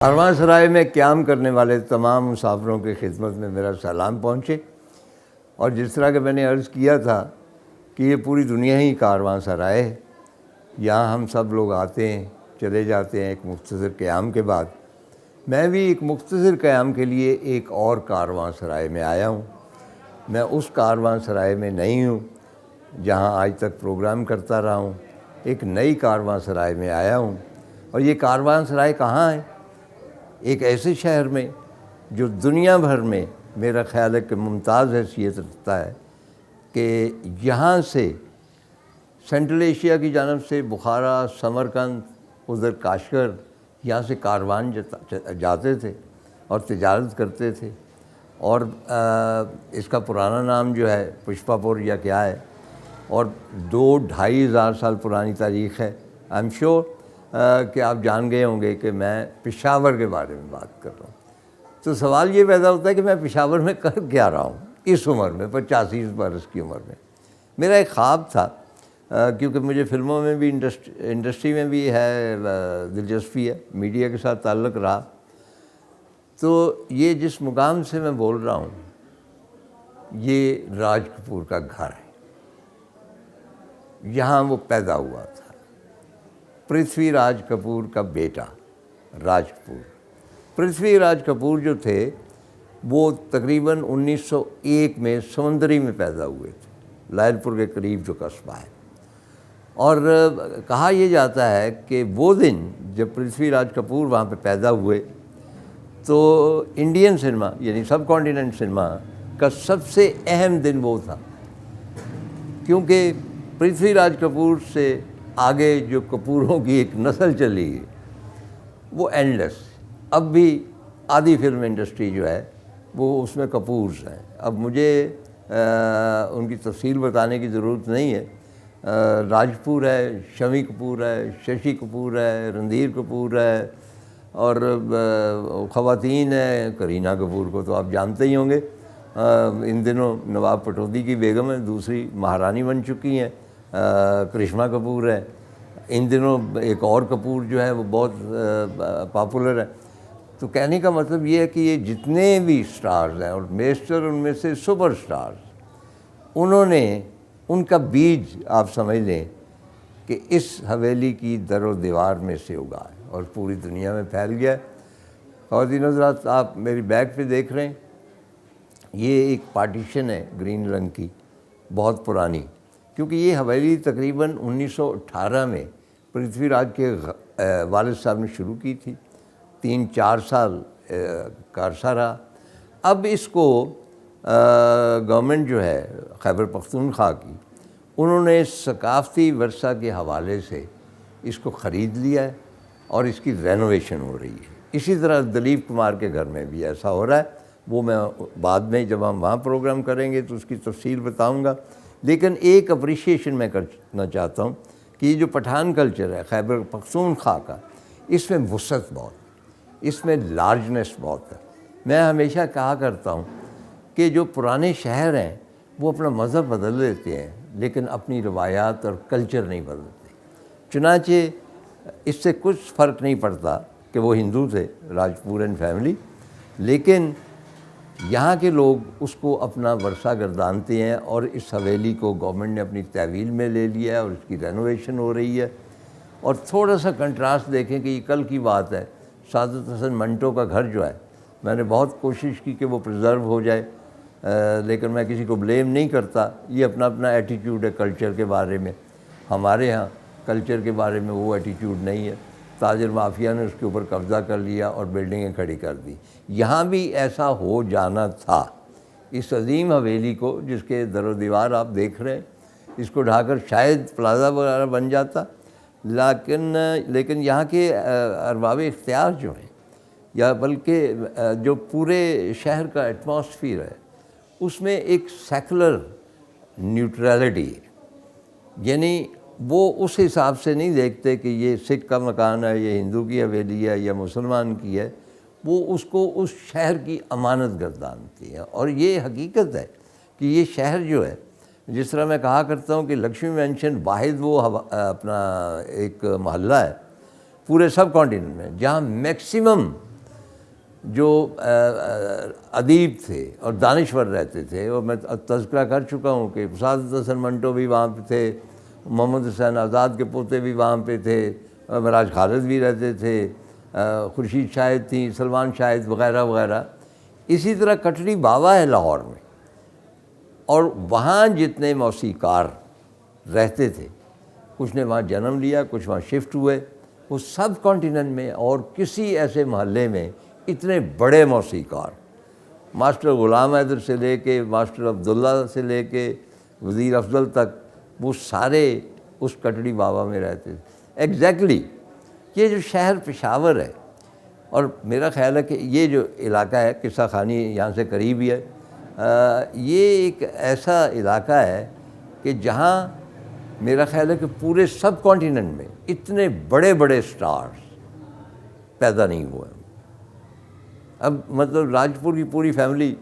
کاروان سرائے میں قیام کرنے والے تمام مسافروں کی خدمت میں میرا سلام پہنچے، اور جس طرح کہ میں نے عرض کیا تھا کہ یہ پوری دنیا ہی کاروان سرائے ہے، یہاں ہم سب لوگ آتے ہیں چلے جاتے ہیں ایک مختصر قیام کے بعد۔ میں بھی ایک مختصر قیام کے لیے ایک اور کاروان سرائے میں آیا ہوں۔ میں اس کاروان سرائے میں نہیں ہوں جہاں آج تک پروگرام کرتا رہا ہوں، ایک نئی کاروان سرائے میں آیا ہوں۔ اور یہ کاروان سرائے کہاں ہے؟ ایک ایسے شہر میں جو دنیا بھر میں میرا خیال ہے کہ ممتاز حیثیت رکھتا ہے، کہ یہاں سے سینٹرل ایشیا کی جانب سے بخارا، سمرقند، ادھر کاشغر، یہاں سے کاروان جاتے تھے اور تجارت کرتے تھے، اور اس کا پرانا نام جو ہے پشپا پور یا کیا ہے، اور 2-2.5 ہزار سال پرانی تاریخ ہے۔ آئی ایم شیور کہ آپ جان گئے ہوں گے کہ میں پشاور کے بارے میں بات کر رہا ہوں۔ تو سوال یہ پیدا ہوتا ہے کہ میں پشاور میں کر کیا رہا ہوں اس عمر میں، 85 برس کی عمر میں۔ میرا ایک خواب تھا، کیونکہ مجھے فلموں میں بھی انڈسٹری میں بھی ہے دلچسپی ہے، میڈیا کے ساتھ تعلق رہا، تو یہ جس مقام سے میں بول رہا ہوں یہ راج کپور کا گھر ہے، یہاں وہ پیدا ہوا تھا۔ پرتھوی راج کپور کا بیٹا راج کپور، پرتھوی راج کپور جو تھے وہ تقریباً 1901 میں سمندری میں پیدا ہوئے تھے، لائل پور کے قریب جو قصبہ ہے۔ اور کہا یہ جاتا ہے کہ وہ دن جب پرتھوی راج کپور وہاں پہ پیدا ہوئے تو انڈین سنیما یعنی سب کانٹیننٹ سنیما کا سب سے اہم دن وہ تھا، کیونکہ پرتھوی راج کپور سے آگے جو کپوروں کی ایک نسل چلی ہے وہ اینڈلیس، اب بھی آدھی فلم انڈسٹری جو ہے وہ اس میں کپورز ہیں۔ اب مجھے ان کی تفصیل بتانے کی ضرورت نہیں ہے۔ راج کپور ہے، شمی کپور ہے، ششی کپور ہے، رندھیر کپور ہے، اور خواتین ہیں، کرینہ کپور کو تو آپ جانتے ہی ہوں گے، ان دنوں نواب پٹودی کی بیگم ہے، دوسری مہارانی بن چکی ہیں، کرشمہ کپور ہے۔ ان دنوں ایک اور کپور جو ہے وہ بہت پاپولر ہے۔ تو کہنے کا مطلب یہ ہے کہ یہ جتنے بھی سٹارز ہیں، اور بیشتر ان میں سے سپر سٹارز، انہوں نے ان کا بیج آپ سمجھ لیں کہ اس حویلی کی در و دیوار میں سے اگا ہے اور پوری دنیا میں پھیل گیا ہے۔ خواتین حضرات، آپ میری بیک پہ دیکھ رہے ہیں، یہ ایک پارٹیشن ہے گرین رنگ کی، بہت پرانی، کیونکہ یہ حویلی تقریباً 1918 میں پرتھوی راج کے والد صاحب نے شروع کی تھی، 3-4 سال کا عرصہ رہا۔ اب اس کو گورنمنٹ جو ہے خیبر پختونخوا کی، انہوں نے ثقافتی ورثہ کے حوالے سے اس کو خرید لیا ہے اور اس کی رینوویشن ہو رہی ہے۔ اسی طرح دلیپ کمار کے گھر میں بھی ایسا ہو رہا ہے، وہ میں بعد میں جب ہم وہاں پروگرام کریں گے تو اس کی تفصیل بتاؤں گا۔ لیکن ایک اپریشیشن میں کرنا چاہتا ہوں کہ یہ جو پٹھان کلچر ہے خیبر پختونخوا کا، اس میں وسعت بہت ہے، اس میں لارجنس بہت ہے۔ میں ہمیشہ کہا کرتا ہوں کہ جو پرانے شہر ہیں وہ اپنا مذہب بدل لیتے ہیں لیکن اپنی روایات اور کلچر نہیں بدلتے۔ چنانچہ اس سے کچھ فرق نہیں پڑتا کہ وہ ہندو تھے، راج کپور اینڈ فیملی، لیکن یہاں کے لوگ اس کو اپنا ورثہ گردانتے ہیں، اور اس حویلی کو گورنمنٹ نے اپنی تحویل میں لے لیا ہے اور اس کی رینوویشن ہو رہی ہے۔ اور تھوڑا سا کنٹراسٹ دیکھیں کہ یہ کل کی بات ہے، سعادت حسن منٹو کا گھر جو ہے، میں نے بہت کوشش کی کہ وہ پرزرو ہو جائے، لیکن میں کسی کو بلیم نہیں کرتا، یہ اپنا اپنا ایٹیٹیوڈ ہے کلچر کے بارے میں۔ ہمارے ہاں کلچر کے بارے میں وہ ایٹیٹیوڈ نہیں ہے، تاجر مافیا نے اس کے اوپر قبضہ کر لیا اور بلڈنگیں کھڑی کر دی۔ یہاں بھی ایسا ہو جانا تھا، اس عظیم حویلی کو جس کے در و دیوار آپ دیکھ رہے ہیں، اس کو ڈھا کر شاید پلازا وغیرہ بن جاتا، لیکن یہاں کے ارباب اختیار جو ہیں، یا بلکہ جو پورے شہر کا ایٹماسفیئر ہے، اس میں ایک سیکولر نیوٹرلٹی ہے، یعنی وہ اس حساب سے نہیں دیکھتے کہ یہ سکھ کا مکان ہے، یہ ہندو کی حویلی ہے یا مسلمان کی ہے، وہ اس کو اس شہر کی امانت گردانتی ہیں۔ اور یہ حقیقت ہے کہ یہ شہر جو ہے، جس طرح میں کہا کرتا ہوں کہ لکشمی مینشن واحد وہ اپنا ایک محلہ ہے پورے سب کانٹیننٹ میں جہاں میکسیمم جو ادیب تھے اور دانشور رہتے تھے، اور میں تذکرہ کر چکا ہوں کہ سعادت حسن منٹو بھی وہاں پہ تھے، محمد حسین آزاد کے پوتے بھی وہاں پہ تھے، معراج خالد بھی رہتے تھے، خورشید شاہد تھیں، سلمان شاہد وغیرہ وغیرہ۔ اسی طرح کٹڑی بابا ہے لاہور میں، اور وہاں جتنے موسیقار رہتے تھے، کچھ نے وہاں جنم لیا، کچھ وہاں شفٹ ہوئے، وہ سب کانٹیننٹ میں اور کسی ایسے محلے میں اتنے بڑے موسیقار، ماسٹر غلام حیدر سے لے کے ماسٹر عبداللہ سے لے کے وزیر افضل تک، وہ سارے اس کٹڑی بابا میں رہتے تھے۔ ایگزیکٹلی یہ جو شہر پشاور ہے، اور میرا خیال ہے کہ یہ جو علاقہ ہے، قصہ خانی یہاں سے قریب ہی ہے، یہ ایک ایسا علاقہ ہے کہ جہاں میرا خیال ہے کہ پورے سب کانٹیننٹ میں اتنے بڑے بڑے سٹارز پیدا نہیں ہوئے۔ اب مطلب راجپور کی پوری فیملی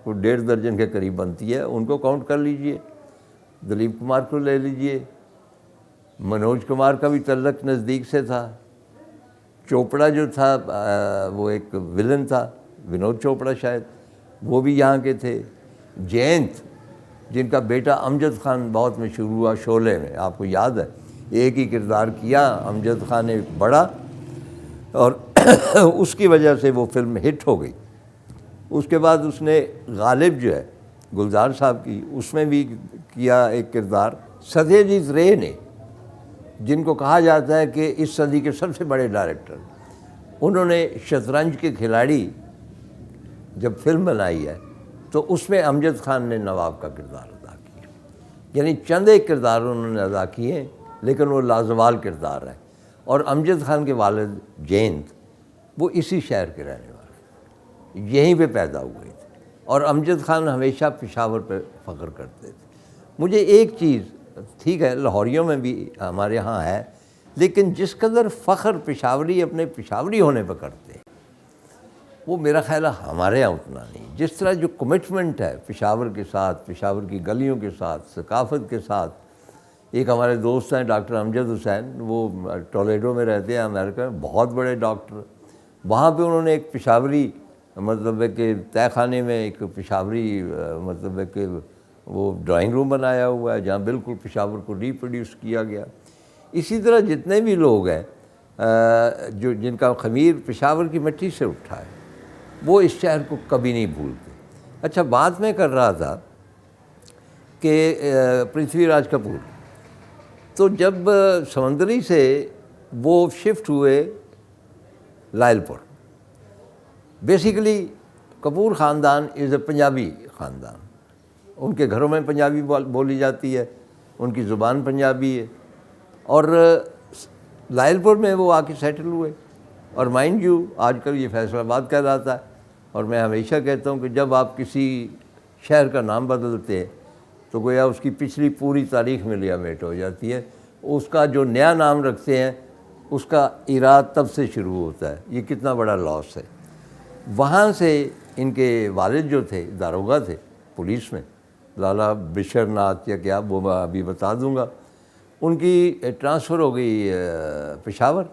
کو 1.5 درجن کے قریب بنتی ہے، ان کو کاؤنٹ کر لیجئے، دلیپ کمار کو لے لیجئے، منوج کمار کا بھی تعلق نزدیک سے تھا، چوپڑا جو تھا وہ ایک ولن تھا، ونود چوپڑا شاید، وہ بھی یہاں کے تھے، جینت جن کا بیٹا امجد خان بہت مشہور ہوا شعلے میں، آپ کو یاد ہے، ایک ہی کردار کیا امجد خان نے بڑا، اور اس کی وجہ سے وہ فلم ہٹ ہو گئی۔ اس کے بعد اس نے غالب جو ہے گلزار صاحب کی، اس میں بھی کیا ایک کردار۔ ستیہ جیت رے نے، جن کو کہا جاتا ہے کہ اس صدی کے سب سے بڑے ڈائریکٹر، انہوں نے شطرنج کے کھلاڑی جب فلم بنائی ہے تو اس میں امجد خان نے نواب کا کردار ادا کیا، یعنی چند ایک کردار انہوں نے ادا کیے، لیکن وہ لازوال کردار ہے۔ اور امجد خان کے والد جینت وہ اسی شہر کے رہنے والے، یہیں پہ پیدا ہوئے تھے، اور امجد خان ہمیشہ پشاور پہ فخر کرتے تھے۔ مجھے ایک چیز، ٹھیک ہے لاہوریوں میں بھی ہمارے ہاں ہے، لیکن جس قدر فخر پشاوری اپنے پشاوری ہونے پہ کرتے ہیں، وہ میرا خیال ہے ہمارے یہاں اتنا نہیں۔ جس طرح جو کمٹمنٹ ہے پشاور کے ساتھ، پشاور کی گلیوں کے ساتھ، ثقافت کے ساتھ۔ ایک ہمارے دوست ہیں ڈاکٹر امجد حسین، وہ ٹولیڈو میں رہتے ہیں امریکہ میں، بہت بڑے ڈاکٹر، وہاں پہ انہوں نے ایک پشاوری مطلب ہے کہ تہہ خانے میں ایک پشاوری مطلب ہے کہ وہ ڈرائنگ روم بنایا ہوا ہے، جہاں بالکل پشاور کو ریپروڈیوس کیا گیا۔ اسی طرح جتنے بھی لوگ ہیں جو جن کا خمیر پشاور کی مٹی سے اٹھا ہے، وہ اس شہر کو کبھی نہیں بھولتے۔ اچھا، بات میں کر رہا تھا کہ پرتھوی راج کپور، تو جب سمندری سے وہ شفٹ ہوئے لائل پور، بیسیکلی کپور خاندان از اے پنجابی خاندان، ان کے گھروں میں پنجابی بولی جاتی ہے، ان کی زبان پنجابی ہے، اور لائل پور میں وہ آ کے سیٹل ہوئے۔ اور مائنڈ یو، آج کل یہ فیصل آباد کہلاتا ہے، اور میں ہمیشہ کہتا ہوں کہ جب آپ کسی شہر کا نام بدلتے ہیں تو گویا اس کی پچھلی پوری تاریخ میں لیامیٹ ہو جاتی ہے، اس کا جو نیا نام رکھتے ہیں اس کا ایراد تب سے شروع ہوتا ہے۔ یہ کتنا بڑا لاس ہے۔ وہاں سے ان کے والد جو تھے داروغہ تھے پولیس میں، لالا بشر ناتھ یا کیا، وہ میں ابھی بتا دوں گا، ان کی ٹرانسفر ہو گئی پشاور،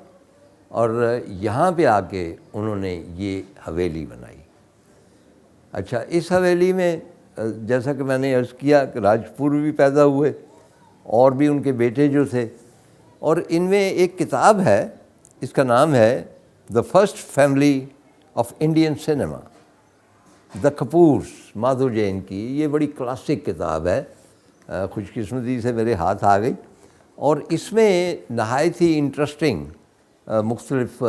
اور یہاں پہ آ کے انہوں نے یہ حویلی بنائی۔ اچھا، اس حویلی میں جیسا کہ میں نے عرض کیا کہ راجپور بھی پیدا ہوئے، اور بھی ان کے بیٹے جو تھے، اور ان میں ایک کتاب ہے، اس کا نام ہے the first family of Indian cinema, the Kapoors, Madhu Jain کی۔ یہ بڑی کلاسک کتاب ہے، خوش قسمتی سے میرے ہاتھ آ گئی، اور اس میں نہایت ہی انٹرسٹنگ مختلف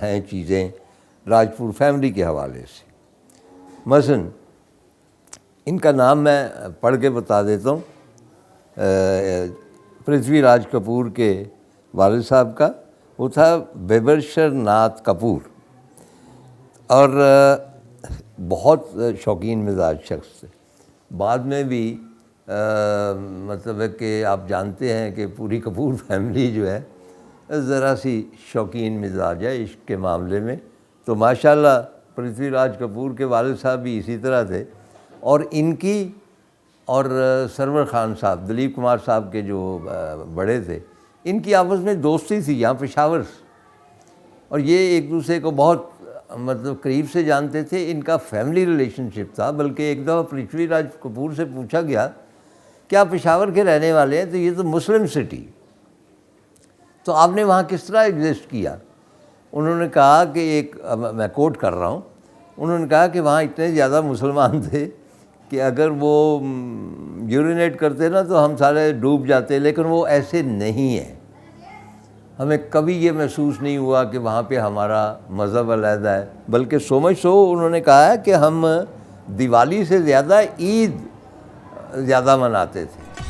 ہیں چیزیں راجپور فیملی کے حوالے سے۔ مثلاً ان کا نام میں پڑھ کے بتا دیتا ہوں۔ پرتھوی راج کپور کے والد صاحب کا وہ تھا ببرشر ناتھ کپور، اور بہت شوقین مزاج شخص تھے۔ بعد میں بھی مطلب ہے کہ آپ جانتے ہیں کہ پوری کپور فیملی جو ہے ذرا سی شوقین مزاج ہے عشق کے معاملے میں، تو ماشاءاللہ پرتھوی راج کپور کے والد صاحب بھی اسی طرح تھے، اور ان کی اور سرور خان صاحب، دلیپ کمار صاحب کے جو بڑے تھے، ان کی آپس میں دوستی تھی یہاں پشاور سے، اور یہ ایک دوسرے کو بہت مطلب قریب سے جانتے تھے، ان کا فیملی ریلیشن شپ تھا، بلکہ ایک دفعہ پرتھوی راج کپور سے پوچھا گیا کہ آپ پشاور کے رہنے والے ہیں، تو یہ تو مسلم سٹی، تو آپ نے وہاں کس طرح ایگزسٹ کیا؟ انہوں نے کہا کہ میں کوٹ کر رہا ہوں، انہوں نے کہا کہ وہاں اتنے زیادہ مسلمان تھے کہ اگر وہ یورینیٹ کرتے نا تو ہم سارے ڈوب جاتے، لیکن وہ ایسے نہیں ہیں۔ ہمیں کبھی یہ محسوس نہیں ہوا کہ وہاں پہ ہمارا مذہب علیحدہ ہے، بلکہ سو مچ سو انہوں نے کہا ہے کہ ہم دیوالی سے زیادہ عید زیادہ مناتے تھے۔